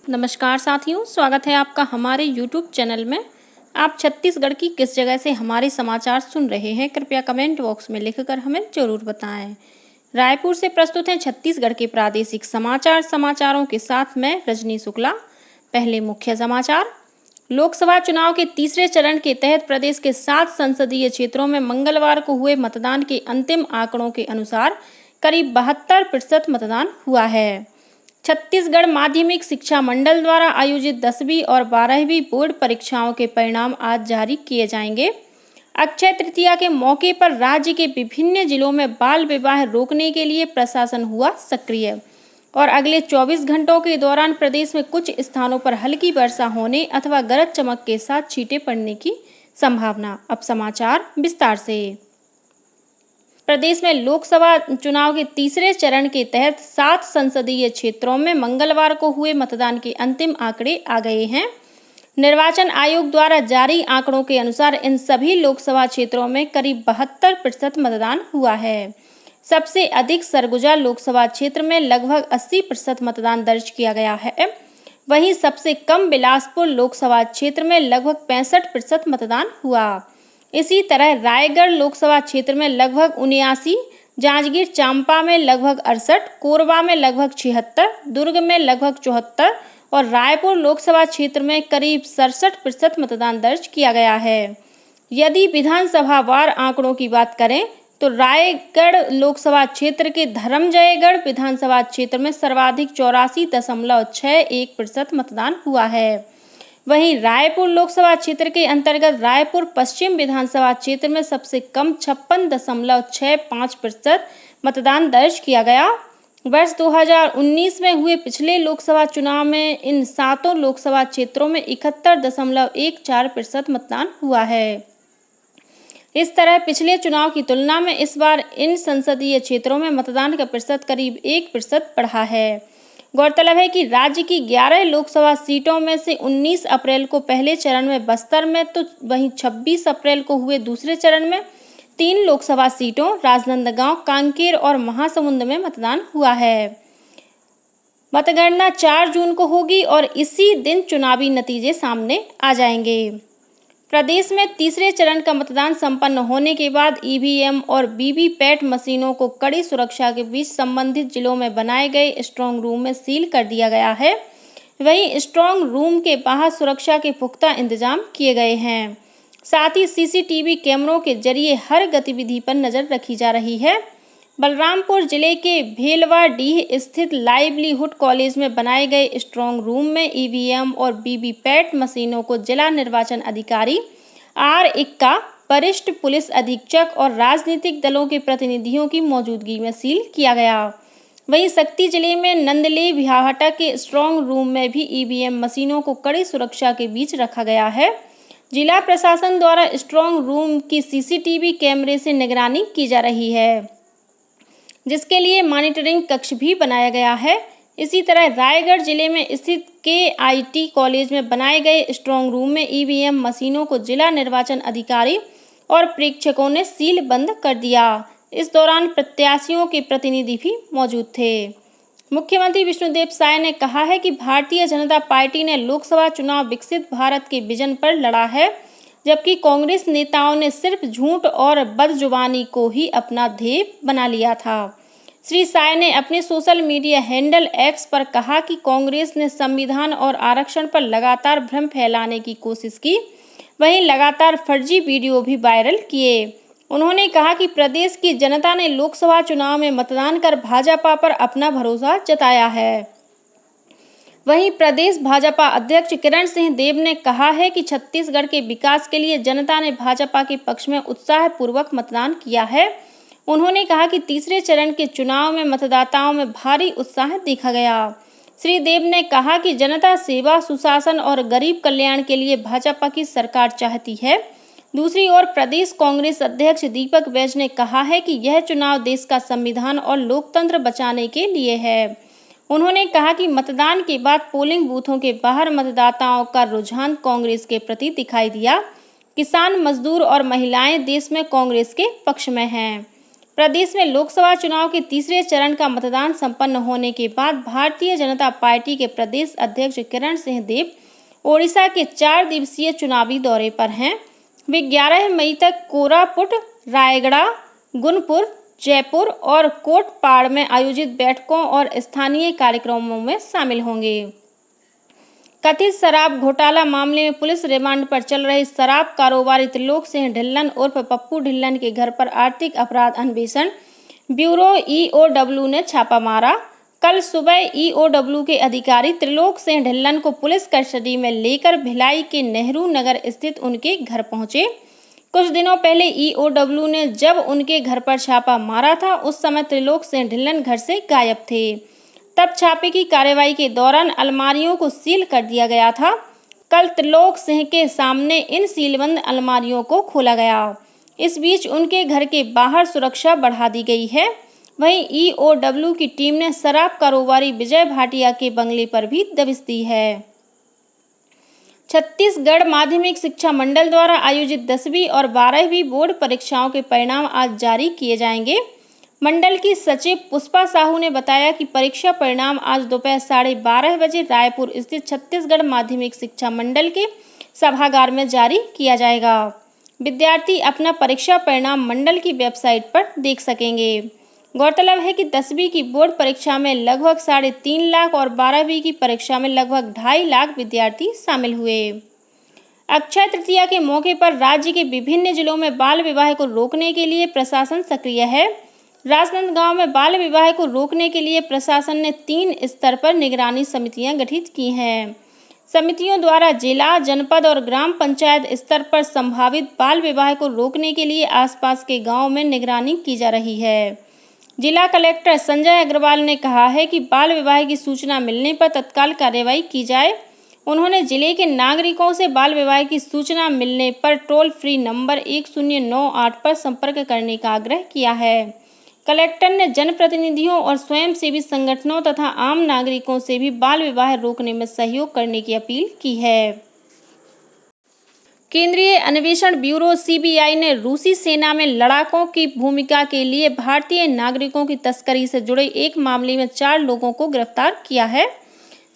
नमस्कार साथियों, स्वागत है आपका हमारे YouTube चैनल में। आप छत्तीसगढ़ की किस जगह से हमारे समाचार सुन रहे हैं, कृपया कमेंट बॉक्स में लिखकर हमें जरूर बताएं। रायपुर से प्रस्तुत हैं छत्तीसगढ़ के प्रादेशिक समाचारों के साथ मैं रजनी शुक्ला। पहले मुख्य समाचार। लोकसभा चुनाव के तीसरे चरण के तहत प्रदेश के 7 संसदीय क्षेत्रों में मंगलवार को हुए मतदान के अंतिम आंकड़ों के अनुसार करीब 72% मतदान हुआ है। छत्तीसगढ़ माध्यमिक शिक्षा मंडल द्वारा आयोजित 10वीं और 12वीं बोर्ड परीक्षाओं के परिणाम आज जारी किए जाएंगे। अक्षय तृतीया के मौके पर राज्य के विभिन्न जिलों में बाल विवाह रोकने के लिए प्रशासन हुआ सक्रिय और अगले 24 घंटों के दौरान प्रदेश में कुछ स्थानों पर हल्की वर्षा होने अथवा गरज चमक के साथ छींटे पड़ने की संभावना। अब समाचार विस्तार से। प्रदेश में लोकसभा चुनाव के तीसरे चरण के तहत 7 संसदीय क्षेत्रों में मंगलवार को हुए मतदान के अंतिम आंकड़े आ गए हैं। निर्वाचन आयोग द्वारा जारी आंकड़ों के अनुसार इन सभी लोकसभा क्षेत्रों में करीब 72% मतदान हुआ है। सबसे अधिक सरगुजा लोकसभा क्षेत्र में लगभग 80% मतदान दर्ज किया गया है। वहीं सबसे कम बिलासपुर लोकसभा क्षेत्र में लगभग 65% मतदान हुआ। इसी तरह रायगढ़ लोकसभा क्षेत्र में लगभग 79, जांजगीर चांपा में लगभग 68, कोरबा में लगभग 76, दुर्ग में लगभग 74 और रायपुर लोकसभा क्षेत्र में करीब 67% मतदान दर्ज किया गया है। यदि विधानसभावार आंकड़ों की बात करें तो रायगढ़ लोकसभा क्षेत्र के धर्मजयगढ़ विधानसभा क्षेत्र में सर्वाधिक 84.61% मतदान हुआ है। वहीं रायपुर लोकसभा क्षेत्र के अंतर्गत रायपुर पश्चिम विधानसभा क्षेत्र में सबसे कम 56.65% मतदान दर्ज किया गया। वर्ष 2019 में हुए पिछले लोकसभा चुनाव में इन 7 लोकसभा क्षेत्रों में 71.14% मतदान हुआ है। इस तरह पिछले चुनाव की तुलना में इस बार इन संसदीय क्षेत्रों में मतदान का प्रतिशत करीब 1% बढ़ा है। गौरतलब है कि राज्य की 11 लोकसभा सीटों में से 19 अप्रैल को पहले चरण में बस्तर में तो वहीं 26 अप्रैल को हुए दूसरे चरण में 3 लोकसभा सीटों राजनांदगांव, कांकेर और महासमुंद में मतदान हुआ है। मतगणना 4 जून को होगी और इसी दिन चुनावी नतीजे सामने आ जाएंगे। प्रदेश में तीसरे चरण का मतदान संपन्न होने के बाद ईवीएम और वीवीपैट मशीनों को कड़ी सुरक्षा के बीच संबंधित जिलों में बनाए गए स्ट्रांग रूम में सील कर दिया गया है। वहीं स्ट्रांग रूम के बाहर सुरक्षा के पुख्ता इंतजाम किए गए हैं। साथ ही सीसीटीवी कैमरों के जरिए हर गतिविधि पर नजर रखी जा रही है। बलरामपुर जिले के भेलवाडीह स्थित लाइवलीहुड कॉलेज में बनाए गए स्ट्रांग रूम में ईवीएम और वीवीपैट मशीनों को जिला निर्वाचन अधिकारी आर इक्का, वरिष्ठ पुलिस अधीक्षक और राजनीतिक दलों के प्रतिनिधियों की मौजूदगी में सील किया गया। वहीं शक्ति जिले में नंदले बिहाहटा के स्ट्रांग रूम में भी ईवीएम मशीनों को कड़ी सुरक्षा के बीच रखा गया है। जिला प्रशासन द्वारा स्ट्रांग रूम की सीसीटीवी कैमरे से निगरानी की जा रही है, जिसके लिए मॉनिटरिंग कक्ष भी बनाया गया है। इसी तरह रायगढ़ जिले में स्थित केआईटी कॉलेज में बनाए गए स्ट्रांग रूम में ईवीएम मशीनों को जिला निर्वाचन अधिकारी और प्रेक्षकों ने सील बंद कर दिया। इस दौरान प्रत्याशियों के प्रतिनिधि भी मौजूद थे। मुख्यमंत्री विष्णुदेव साय ने कहा है कि भारतीय जनता पार्टी ने लोकसभा चुनाव विकसित भारत के विजन पर लड़ा है, जबकि कांग्रेस नेताओं ने सिर्फ झूठ और बदजुबानी को ही अपना ध्येय बना लिया था। श्री साय ने अपने सोशल मीडिया हैंडल एक्स पर कहा कि कांग्रेस ने संविधान और आरक्षण पर लगातार भ्रम फैलाने की कोशिश की, वहीं लगातार फर्जी वीडियो भी वायरल किए। उन्होंने कहा कि प्रदेश की जनता ने लोकसभा चुनाव में मतदान कर भाजपा पर अपना भरोसा जताया है। वहीं प्रदेश भाजपा अध्यक्ष किरण सिंह देव ने कहा है कि छत्तीसगढ़ के विकास के लिए जनता ने भाजपा के पक्ष में उत्साहपूर्वक मतदान किया है। उन्होंने कहा कि तीसरे चरण के चुनाव में मतदाताओं में भारी उत्साह देखा गया। श्री देव ने कहा कि जनता सेवा, सुशासन और गरीब कल्याण के लिए भाजपा की सरकार चाहती है। दूसरी ओर प्रदेश कांग्रेस अध्यक्ष दीपक बैज ने कहा है कि यह चुनाव देश का संविधान और लोकतंत्र बचाने के लिए है। उन्होंने कहा कि मतदान के बाद पोलिंग बूथों के बाहर मतदाताओं का रुझान कांग्रेस के प्रति दिखाई दिया। किसान, मजदूर और महिलाएं देश में कांग्रेस के पक्ष में हैं। प्रदेश में लोकसभा चुनाव के तीसरे चरण का मतदान संपन्न होने के बाद भारतीय जनता पार्टी के प्रदेश अध्यक्ष किरण सिंह देव ओडिशा के 4 दिवसीय चुनावी दौरे पर हैं। वे 11 मई तक कोरापुट, रायगढ़, गुनपुर, जयपुर और कोटपाड़ में आयोजित बैठकों और स्थानीय कार्यक्रमों में शामिल होंगे। कथित शराब घोटाला मामले में पुलिस रिमांड पर चल रहे शराब कारोबारी त्रिलोक सिंह ढिल्लन उर्फ पप्पू ढिल्लन के घर पर आर्थिक अपराध अन्वेषण ब्यूरो (EOW) ने छापा मारा। कल सुबह EOW के अधिकारी त्रिलोक सिंह ढिल्लन को पुलिस कस्टडी में लेकर भिलाई के नेहरू नगर स्थित उनके घर पहुंचे। कुछ दिनों पहले EOW ने जब उनके घर पर छापा मारा था, उस समय त्रिलोक सिंह ढिल्लन घर से गायब थे। तब छापे की कार्रवाई के दौरान अलमारियों को सील कर दिया गया था। कल त्रिलोक सिंह के सामने इन सीलबंद अलमारियों को खोला गया। इस बीच उनके घर के बाहर सुरक्षा बढ़ा दी गई है। वहीं EOW की टीम ने शराब कारोबारी विजय भाटिया के बंगले पर भी दबिश दी है। छत्तीसगढ़ माध्यमिक शिक्षा मंडल द्वारा आयोजित 10वीं और 12वीं बोर्ड परीक्षाओं के परिणाम आज जारी किए जाएंगे। मंडल की सचिव पुष्पा साहू ने बताया कि परीक्षा परिणाम आज दोपहर 12:30 बजे रायपुर स्थित छत्तीसगढ़ माध्यमिक शिक्षा मंडल के सभागार में जारी किया जाएगा। विद्यार्थी अपना परीक्षा परिणाम मंडल की वेबसाइट पर देख सकेंगे। गौरतलब है कि 10वीं की बोर्ड परीक्षा में लगभग 3.5 लाख और 12वीं की परीक्षा में लगभग 2.5 लाख विद्यार्थी शामिल हुए। अक्षय तृतीया के मौके पर राज्य के विभिन्न जिलों में बाल विवाह को रोकने के लिए प्रशासन सक्रिय है। राजनांदगांव में बाल विवाह को रोकने के लिए प्रशासन ने 3 स्तर पर निगरानी समितियां गठित की हैं। समितियों द्वारा जिला, जनपद और ग्राम पंचायत स्तर पर संभावित बाल विवाह को रोकने के लिए आसपास के गांवों में निगरानी की जा रही है। जिला कलेक्टर संजय अग्रवाल ने कहा है कि बाल विवाह की सूचना मिलने पर तत्काल कार्रवाई की जाए। उन्होंने जिले के नागरिकों से बाल विवाह की सूचना मिलने पर टोल फ्री नंबर 1098 पर संपर्क करने का आग्रह किया है। कलेक्टर ने जनप्रतिनिधियों और स्वयंसेवी संगठनों तथा आम नागरिकों से भी बाल विवाह रोकने में सहयोग करने की अपील की है। केंद्रीय अन्वेषण ब्यूरो (CBI) ने रूसी सेना में लड़ाकों की भूमिका के लिए भारतीय नागरिकों की तस्करी से जुड़े एक मामले में 4 लोगों को गिरफ्तार किया है।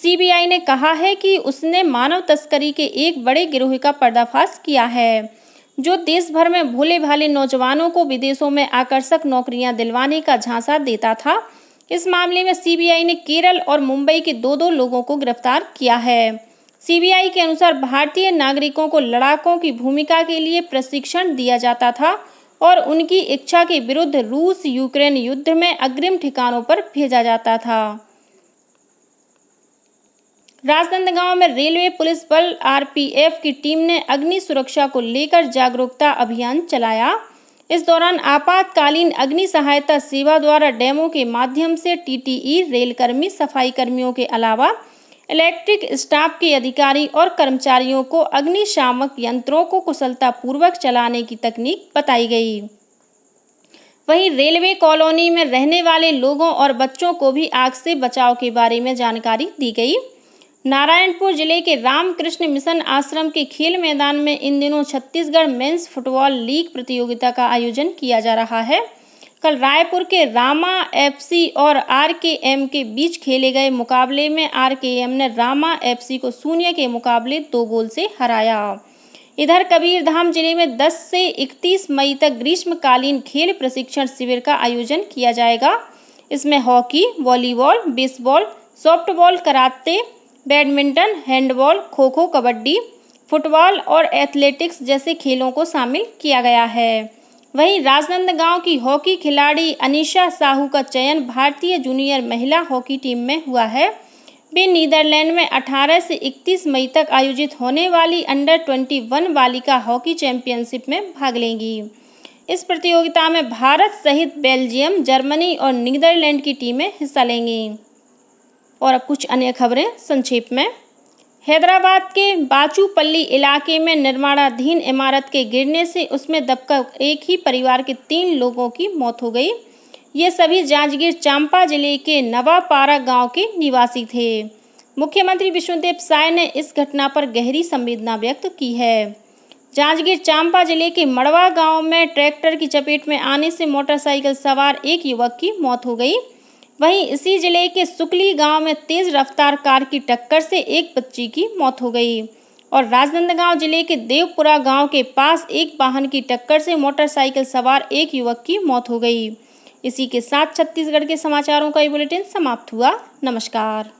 CBI ने कहा है कि उसने मानव तस्करी के एक बड़े गिरोह का पर्दाफाश किया है, जो देश भर में भोले-भाले नौजवानों को विदेशों में आकर्षक नौकरियां दिलवाने का झांसा देता था। इस मामले में CBI ने केरल और मुंबई के 2 लोगों को गिरफ्तार किया है। CBI के अनुसार भारतीय नागरिकों को लड़ाकों की भूमिका के लिए प्रशिक्षण दिया जाता था और उनकी इच्छा के विरुद्ध रूस-यूक्रेन युद्ध में अग्रिम ठिकानों पर भेजा जाता था। राजनांदगांव में रेलवे पुलिस बल RPF की टीम ने अग्नि सुरक्षा को लेकर जागरूकता अभियान चलाया। इस दौरान आपातकालीन अग्नि सहायता सेवा द्वारा डेमो के माध्यम से TTE रेलकर्मी, सफाई कर्मियों के अलावा इलेक्ट्रिक स्टाफ के अधिकारी और कर्मचारियों को अग्निशामक यंत्रों को कुशलतापूर्वक चलाने की तकनीक बताई गई। वहीं रेलवे कॉलोनी में रहने वाले लोगों और बच्चों को भी आग से बचाव के बारे में जानकारी दी गई। नारायणपुर जिले के रामकृष्ण मिशन आश्रम के खेल मैदान में इन दिनों छत्तीसगढ़ मेंस फुटबॉल लीग प्रतियोगिता का आयोजन किया जा रहा है। कल रायपुर के रामा FC और RKM के बीच खेले गए मुकाबले में RKM ने रामा FC को 0 के मुकाबले 2 गोल से हराया। इधर कबीरधाम जिले में 10 से 31 मई तक ग्रीष्मकालीन खेल प्रशिक्षण शिविर का आयोजन किया जाएगा। इसमें hockey, volleyball, baseball, softball, karate, badminton, handball, kho-kho, kabaddi, football और एथलेटिक्स जैसे खेलों को शामिल किया गया है। वहीं राजनांदगांव की हॉकी खिलाड़ी अनीशा साहू का चयन भारतीय जूनियर महिला हॉकी टीम में हुआ है। वे नीदरलैंड में 18 से 31 मई तक आयोजित होने वाली अंडर 21 बालिका हॉकी चैंपियनशिप में भाग लेंगी। इस प्रतियोगिता में भारत सहित बेल्जियम, जर्मनी और नीदरलैंड की टीमें हिस्सा लेंगी। और अब कुछ अन्य खबरें संक्षेप में। हैदराबाद के बाचूपल्ली इलाके में निर्माणाधीन इमारत के गिरने से उसमें दबकर एक ही परिवार के 3 लोगों की मौत हो गई। ये सभी जांजगीर चांपा जिले के नवापारा गांव के निवासी थे। मुख्यमंत्री विष्णुदेव साय ने इस घटना पर गहरी संवेदना व्यक्त की है। जांजगीर चांपा जिले के मड़वा गांव में ट्रैक्टर की चपेट में आने से मोटरसाइकिल सवार एक युवक की मौत हो गई। वहीं इसी जिले के सुकली गांव में तेज रफ्तार कार की टक्कर से एक बच्ची की मौत हो गई और राजनांदगांव जिले के देवपुरा गांव के पास एक वाहन की टक्कर से मोटरसाइकिल सवार एक युवक की मौत हो गई। इसी के साथ छत्तीसगढ़ के समाचारों का ये बुलेटिन समाप्त हुआ। नमस्कार।